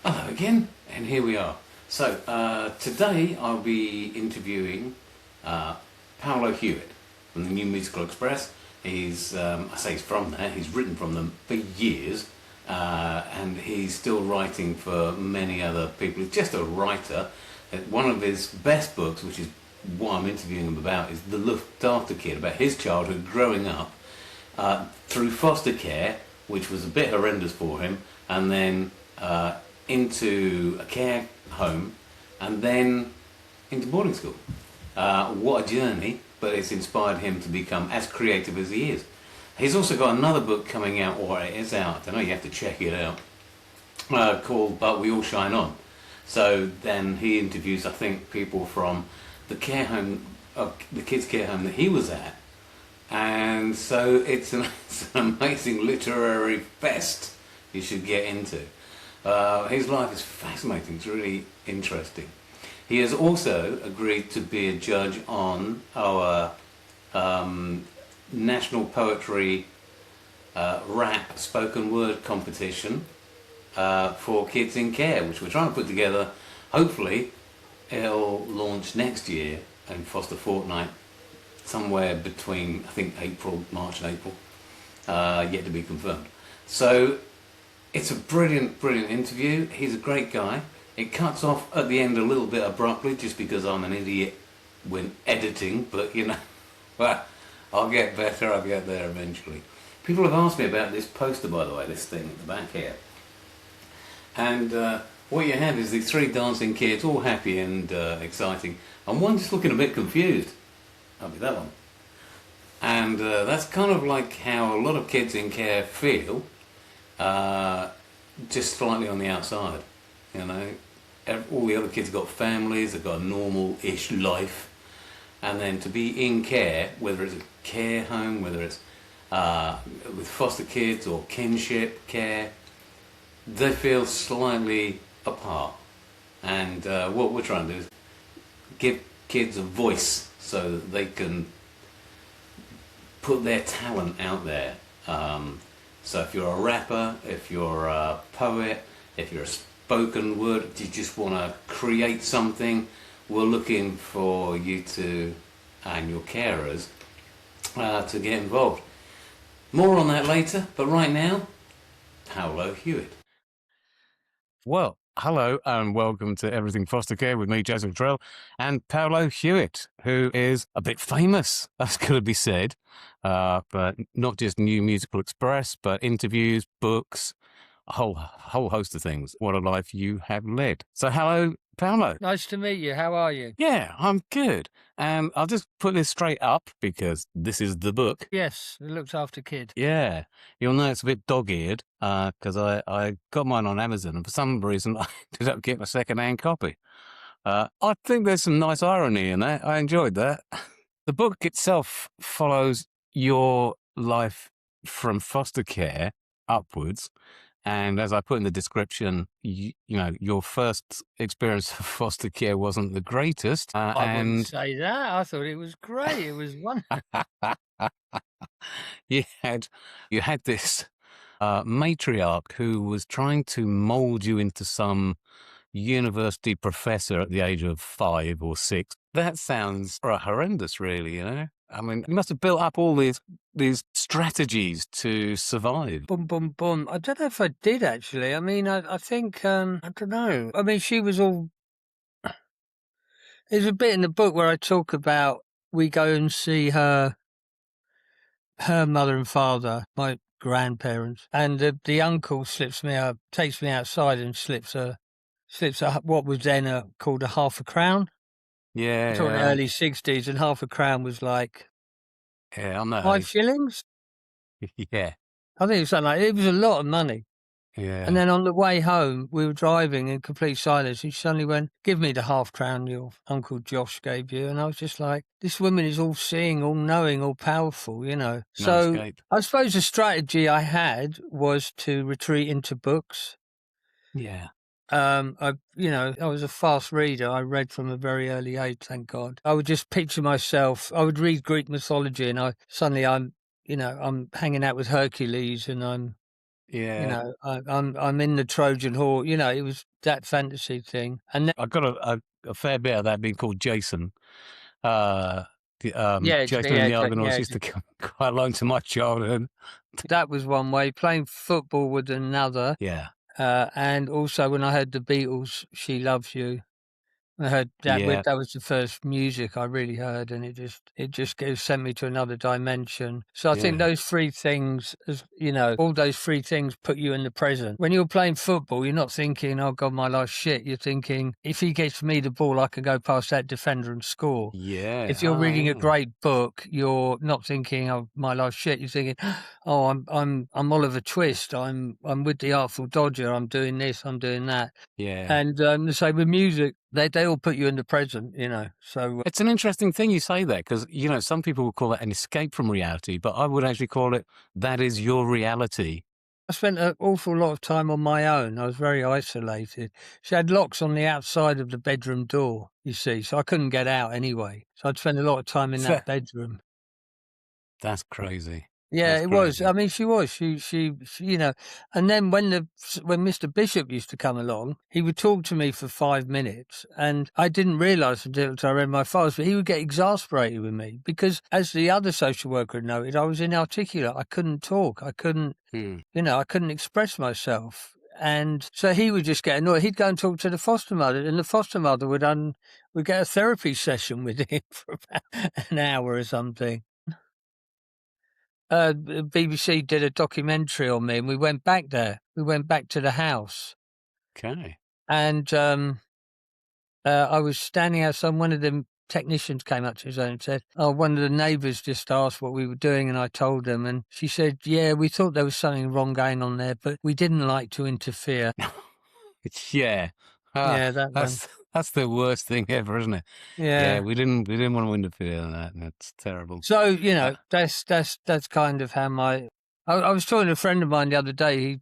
Hello again, and here we are. So, today I'll be interviewing uh, Paolo Hewitt from the New Musical Express. I say he's from there, he's written from them for years, and he's still writing for many other people. He's just a writer. One of his best books, which is what I'm interviewing him about, is The Looked After Kid, about his childhood growing up through foster care, which was a bit horrendous for him, and then into a care home, and then into boarding school. What a journey, but it's inspired him to become as creative as he is. He's also got another book coming out, or it is out, I don't know, you have to check it out, called But We All Shine On. So then he interviews, I think, people from the care home, the kids' care home that he was at. And so it's an amazing literary fest you should get into. His life is fascinating, it's really interesting. He has also agreed to be a judge on our National Poetry Rap Spoken Word competition for kids in care, which we're trying to put together. Hopefully it'll launch next year in Foster Fortnight, somewhere between, I think, March and April, yet to be confirmed. So it's a brilliant interview. He's a great guy. It cuts off at the end a little bit abruptly just because I'm an idiot when editing, but well, I'll get better, I'll get there eventually. People have asked me about this poster, by the way, this thing at the back here. And what you have is these three dancing kids, all happy and exciting, and one just looking a bit confused. That'll be that one. And that's kind of like how a lot of kids in care feel, just slightly on the outside. All the other kids have got families, they've got a normal-ish life, and then to be in care, whether it's a care home, whether it's with foster kids or kinship care, they feel slightly apart. And what we're trying to do is give kids a voice so that they can put their talent out there. So if you're a rapper, if you're a poet, if you're a spoken word, if you just want to create something, we're looking for you to, and your carers, to get involved. More on that later, but right now, Paolo Hewitt. Well, hello and welcome to Everything Foster Care with me, Joseph Drell, and Paolo Hewitt, who is a bit famous, that's going to be said, but not just New Musical Express, but interviews, books, a whole host of things. What a life you have led. So hello, Paolo. Nice to meet you. How are you? Yeah, I'm good. And I'll just put this straight up because this is the book. Yes, it looks after kid. Yeah, you'll know it's a bit dog-eared because I got mine on Amazon and for some reason I ended up getting a second-hand copy. I think there's some nice irony in that. I enjoyed that. The book itself follows your life from foster care upwards. And as I put in the description, your first experience of foster care wasn't the greatest. I wouldn't say that. I thought it was great. It was wonderful. you had this matriarch who was trying to mold you into some university professor at the age of 5 or 6. That sounds horrendous, really, I mean, you must have built up all these strategies to survive. Boom, boom, boom. I don't know if I did, actually. I mean, I think, I don't know. I mean, she was all... There's a bit in the book where I talk about we go and see her mother and father, my grandparents, and the uncle slips me up, takes me outside and slips a what was then called a half a crown. Yeah, It's the early 60s, and half a crown was like I know. 5 shillings. Yeah. I think it was something like it was a lot of money. Yeah. And then on the way home, we were driving in complete silence, and she suddenly went, "Give me the half crown your Uncle Josh gave you." And I was just like, this woman is all seeing, all knowing, all powerful, No So escape. I suppose the strategy I had was to retreat into books. Yeah. I was a fast reader. I read from a very early age, thank God. I would just picture myself. I would read Greek mythology, and I'm hanging out with Hercules, and I'm You Yeah. know, I'm in the Trojan horse. You know, it was that fantasy thing, and then, I got a fair bit of that being called Jason. Jason and the Argonauts used to come quite along to my childhood. that was one way. Playing football was another, Yeah. and also when I heard the Beatles, "She Loves You." I heard that Yeah. that was the first music I really heard, and it just sent me to another dimension. So I think Yeah. those three things, as you know, all those three things put you in the present. When you're playing football, you're not thinking, "Oh God, my life's shit." You're thinking, "If he gets me the ball, I can go past that defender and score." Yeah. If you're Oh, reading a yeah. great book, you're not thinking, "Oh, my life's shit." You're thinking, "Oh, I'm Oliver Twist. I'm with the Artful Dodger. I'm doing this. I'm doing that." Yeah. And the same with music, they all put you in the present, you know. So It's an interesting thing you say that because, some people would call it an escape from reality, but I would actually call it that is your reality. I spent an awful lot of time on my own. I was very isolated. She had locks on the outside of the bedroom door, you see, so I couldn't get out anyway. So I'd spend a lot of time in that bedroom. That's crazy. Yeah, That's it was. I crazy. mean, she was. She, you know. And then when Mr. Bishop used to come along, he would talk to me for 5 minutes, and I didn't realise until I read my files, but he would get exasperated with me because, as the other social worker had noted, I was inarticulate. I couldn't talk. I couldn't, Hmm. I couldn't express myself. And so he would just get annoyed. He'd go and talk to the foster mother, and the foster mother would get a therapy session with him for about an hour or something. BBC did a documentary on me, and we went back there. We went back to the house, Okay. and I was standing outside. One of the technicians came up to us and said, "Oh, one of the neighbours just asked what we were doing," and I told them, and she said, "Yeah, we thought there was something wrong going on there, but we didn't like to interfere." Yeah. Ah, Yeah, that one. that's the worst thing ever, isn't it? Yeah, Yeah. we didn't want to interfere in that, and it's terrible. So, Uh, that's kind of how I was talking to a friend of mine the other day.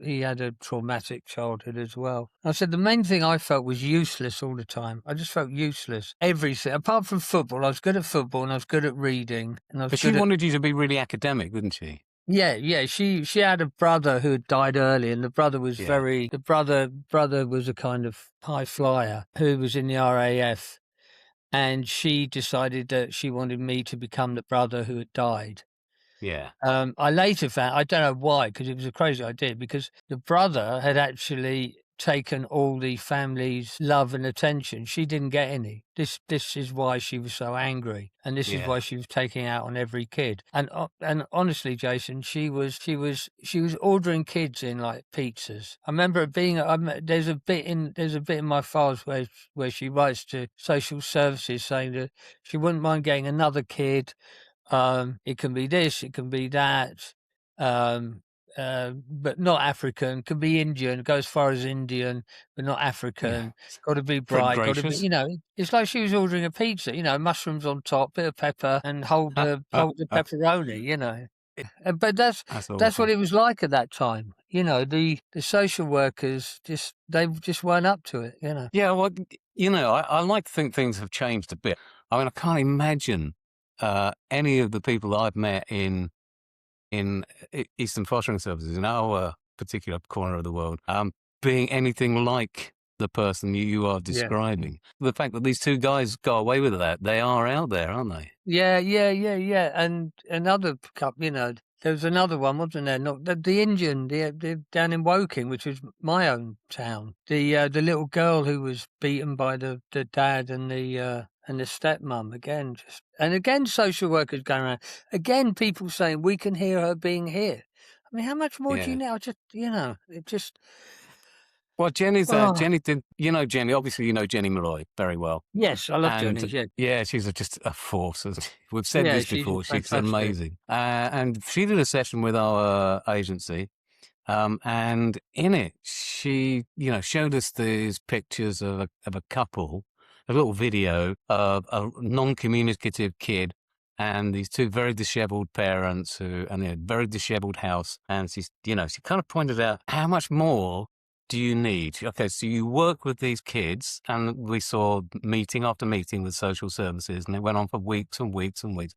He had a traumatic childhood as well. I said the main thing I felt was useless all the time. I just felt useless. Everything apart from football. I was good at football and I was good at reading and I was but she good at wanted you to be really academic, didn't she? yeah. She had a brother who had died early, and the brother was Yeah. the brother was a kind of high flyer who was in the RAF. And she decided that she wanted me to become the brother who had died. Yeah. I later found, I don't know why, because it was a crazy idea, because the brother had actually taken all the family's love and attention. She didn't get any. This is why she was so angry, and this is Yeah. why she was taking out on every kid. And honestly, Jason, she was ordering kids in like pizzas. I remember it being. There's a bit in my files where she writes to social services saying that she wouldn't mind getting another kid. It can be this, it can be that, um, but not African. Can be Indian. Go as far as Indian, but not Yeah. African. Got to be Very bright. Got to be, gracious. It's like she was ordering a pizza. Mushrooms on top, bit of pepper, and hold the pepperoni. But That's that's what awful. it was like at that time. The social workers they just weren't up to it. Yeah, well, I like to think things have changed a bit. I mean, I can't imagine any of the people that I've met in Eastern Fostering Services in our particular corner of the world being anything like the person you are Yeah. describing. The fact that these two guys got away with that, they are out there, aren't they? Yeah. And another cup, there was another one, wasn't there? Not the Indian, the down in Woking, which was my own town. The little girl who was beaten by the dad and the stepmom again. Again, social workers going around. Again, people saying we can hear her being here. I mean, how much more do you Yeah. know? It just. Well, Oh, Jenny did, Jenny, obviously you know Jenny Malloy very well. yes, I love And Jenny. Yeah, yeah, she's just a force. We've said yeah, this she's before. She's fantastic. amazing. And she did a session with our agency. And in it, she, showed us these pictures of a couple, a little video of a non-communicative kid and these two very disheveled parents and a very disheveled house. And she kind of pointed out how much more do you need? Okay, so you work with these kids, and we saw meeting after meeting with social services, and it went on for weeks and weeks and weeks.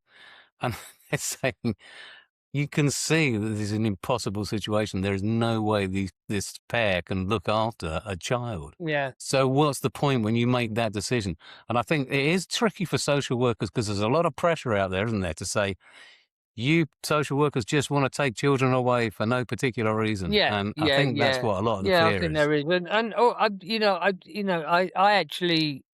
And they're saying, you can see that this is an impossible situation. There is no way this pair can look after a child. Yeah. So what's the point when you make that decision? And I think it is tricky for social workers because there's a lot of pressure out there, isn't there, to say, you social workers just want to take children away for no particular reason. Yeah, And I yeah, think that's yeah. what a lot of the Yeah, I fear think is. there is, and oh, I actually,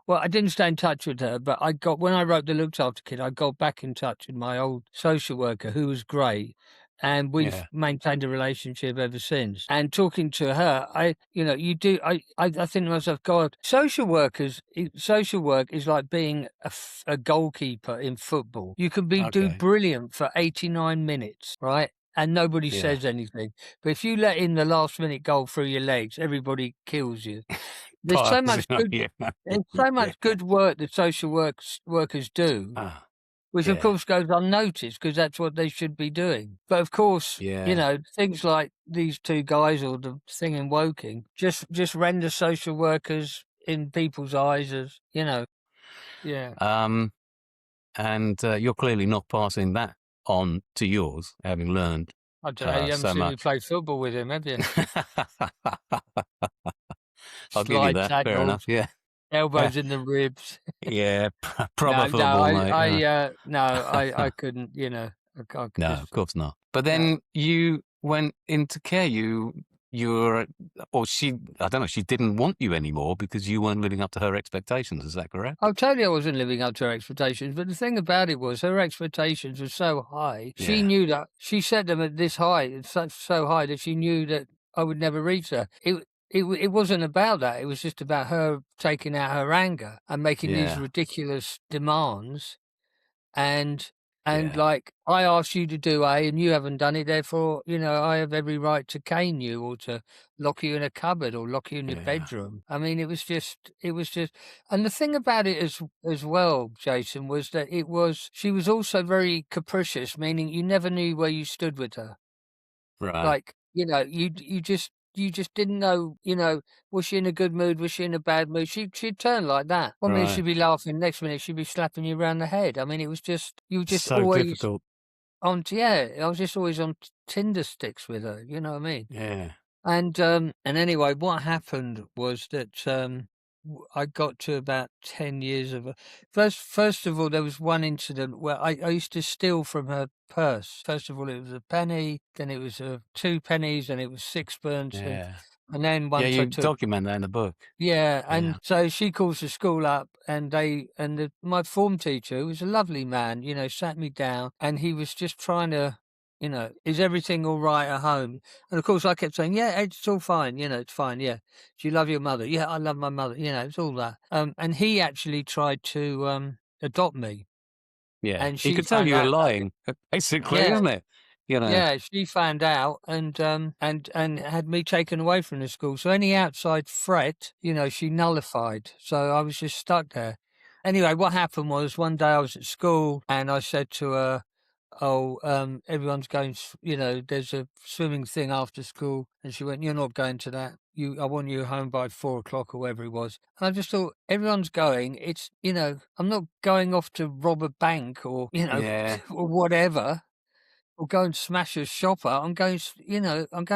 well, I didn't stay in touch with her, but I got when I wrote The Looked After Kid, I got back in touch with my old social worker who was great, and we've Yeah. maintained a relationship ever since. And talking to her, I think to myself, God, social work is like being a goalkeeper in football. You can do Okay. brilliant for 89 minutes, right? And nobody Yeah. says anything. But if you let in the last minute goal through your legs, everybody kills you. There's so Piles, much good yeah. there's so Yeah. much good work that workers do, Ah, which of yeah. course goes unnoticed because that's what they should be doing. But of course, Yeah. things like these two guys or the thing in Woking just render social workers in people's eyes as, yeah. Um, and you're clearly not passing that on to yours, having learned I don't know, you haven't so seen me much. play football with him, have you? I'll give you Slide that. Fair enough. tackles, Yeah. elbows in the ribs. Yeah. Proper No, football, mate. Yeah. I couldn't, I could No, of just course not. But no. then you went into care. You were, or she, I don't know, she didn't want you anymore because you weren't living up to her expectations. Is that correct? I'll tell you I wasn't living up to her expectations, but the thing about it was her expectations were so high. She Yeah. knew that she set them at this high, it's so high that she knew that I would never reach her. It wasn't about that. It was just about her taking out her anger and making these Yeah. ridiculous demands. And Yeah. like, I asked you to do A and you haven't done it, therefore, I have every right to cane you or to lock you in a cupboard or lock you in your Yeah. bedroom. I mean, it was just, and the thing about it as well, Jason, was that she was also very capricious, meaning you never knew where you stood with her. Right. Like, you just didn't know, was she in a good mood? Was she in a bad mood? She'd turn like that. One minute Right. she'd be laughing, next minute she'd be slapping you around the head. I mean, it was just, you were just So always difficult. yeah, I was just always on Tinder sticks with her, you know what I mean? Yeah. And anyway, what happened was that, I got to about 10 years of first of all, there was one incident where I used to steal from her purse. First of all, it was a penny, then it was, 2 pennies, and it was sixpence, and Yeah. and then Yeah. once I You took document that in the book. yeah, Yeah. and so she calls the school up, and my form teacher, who was a lovely man, sat me down, and he was just trying to, is everything all right at home? And of course, I kept saying, yeah, it's all fine, it's fine, yeah. Do you love your mother? Yeah, I love my mother, it's all that. And he actually tried to adopt me, Yeah. and He she could tell found you were out. lying, basically, Yeah, isn't it? You know. yeah, she found out and had me taken away from the school. So any outside threat, she nullified. So I was just stuck there. Anyway, what happened was one day I was at school and I said to her, "Oh, everyone's going. There's a swimming thing after school." And she went, "You're not going to that. I want you home by 4 o'clock or whatever it was." And I just thought, everyone's going. It's, I'm not going off to rob a bank or Yeah. or whatever or go and smash a shop up. I'm going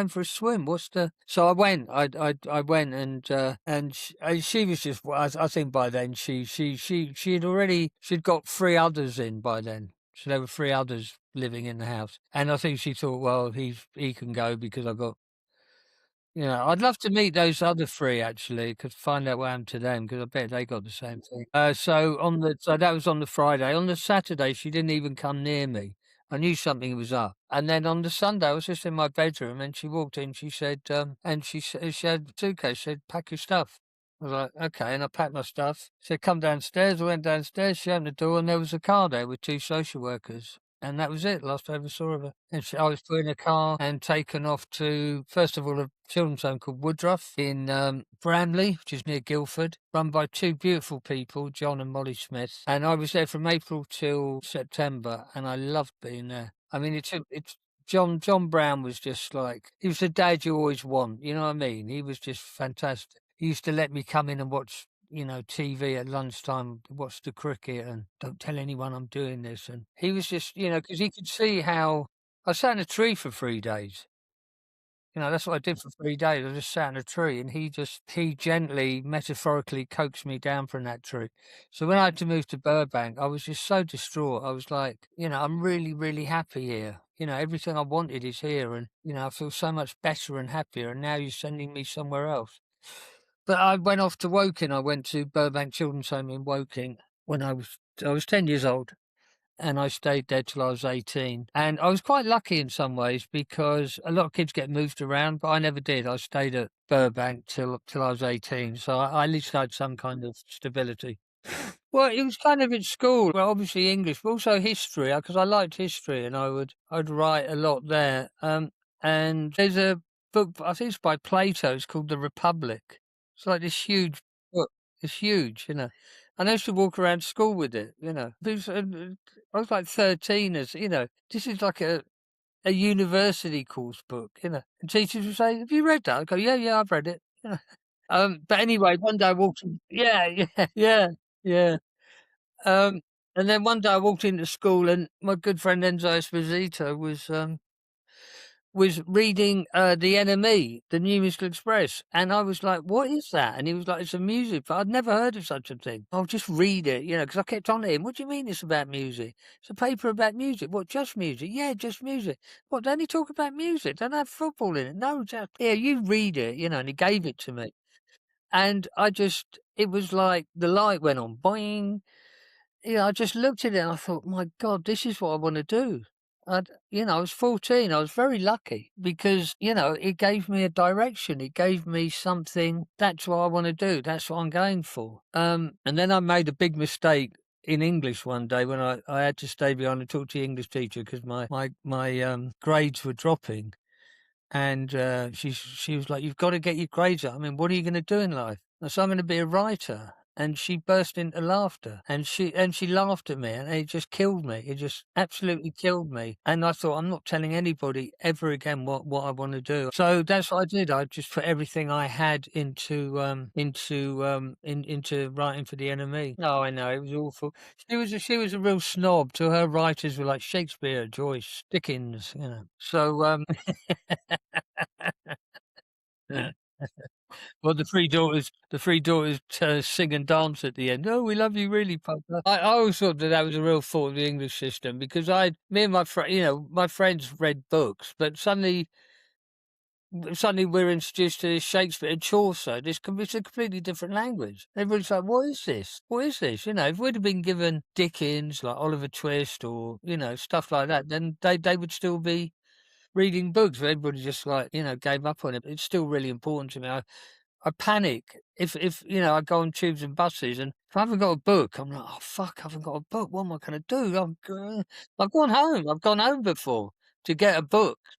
for a swim. So I went. I went and she was just. I think by then she'd got 3 others in by then. So there were 3 others living in the house, and I think she thought, well, he can go because I've got. I'd love to meet those other 3 actually, could find out what happened to them because I bet they got the same thing. So that was on the Friday. On the Saturday, she didn't even come near me. I knew something was up. And then on the Sunday, I was just in my bedroom, and she walked in. She said, and she had a suitcase. She said, "Pack your stuff." I was like, "Okay," and I packed my stuff. She said, "Come downstairs." I went downstairs. She opened the door, and there was a car there with 2 social workers. And that was it, last I ever saw of her. And I was put in a car and taken off to, first of all, a children's home called Woodruff in Bramley, which is near Guildford, run by 2 beautiful people, John and Molly Smith. And I was there from April till September, and I loved being there. I mean, it's John Brown was just like, he was the dad you always want, you know what I mean? He was just fantastic. He used to let me come in and watch TV at lunchtime, watch the cricket and don't tell anyone I'm doing this. And he was just, because he could see how I sat in a tree for 3 days. You know, that's what I did for 3 days. I just sat in a tree, and he gently, metaphorically coaxed me down from that tree. So when I had to move to Burbank, I was just so distraught. I was like, you know, I'm really, really happy here. You know, everything I wanted is here, and, you know, I feel so much better and happier, and now you're sending me somewhere else. But I went off to Woking. I went to Burbank Children's Home in Woking when I was 10 years old, and I stayed there till I was 18. And I was quite lucky in some ways because a lot of kids get moved around, but I never did. I stayed at Burbank till I was 18, so I at least had some kind of stability. Well, it was kind of at school. Well, obviously English, but also history, because I liked history, and I'd write a lot there. And there's a book, I think it's by Plato. It's called The Republic. It's like this huge book. It's huge, you know. And I used to walk around school with it, you know. I was like 13, as you know. This is like a university course book, you know. And teachers would say, "Have you read that?" I go, "Yeah, yeah, I've read it." You know. But anyway, one day I walked in, yeah, yeah, yeah, yeah. Um, and then one day I walked into school, and my good friend Enzo Esposito was reading The Enemy, the New Musical Express, and I was like, "What is that?" And he was like, "It's a music." But I'd never heard of such a thing. I'll just read it, you know, because I kept on to him. "What do you mean it's about music? It's a paper about music. What, just music?" "Yeah, just music." "What? Don't he talk about music? Don't have football in it?" "No, just here, you read it," you know. And he gave it to me, and it was like the light went on, boing. Yeah, I just looked at it and I thought, "My God, this is what I wanna do." I was 14, I was very lucky because, you know, it gave me a direction, it gave me something, that's what I wanna do, that's what I'm going for. And then I made a big mistake in English one day when I had to stay behind and talk to the English teacher because my grades were dropping. And she was like, "You've got to get your grades up. I mean, what are you going to do in life?" I said, "I'm going to be a writer." And she burst into laughter, and she laughed at me, and it just killed me. It just absolutely killed me. And I thought, I'm not telling anybody ever again what I want to do. So that's what I did. I just put everything I had into writing for the enemy. No, I know it was awful. She was a real snob. To her, writers were like Shakespeare, Joyce, Dickens, you know. So Yeah. Well, the three daughters sing and dance at the end. "Oh, we love you, really, Papa." I always thought that was a real fault of the English system because me and my friends read books, but suddenly we're introduced to Shakespeare and Chaucer. It's a completely different language. Everybody's like, "What is this? What is this?" You know, if we'd have been given Dickens, like Oliver Twist, or stuff like that, then they would still be reading books. But everybody just gave up on it. It's still really important to me. I panic if I go on tubes and buses, and if I haven't got a book, I'm like, "Oh fuck, I haven't got a book. What am I going to do?" I've gone home. I've gone home before to get a book.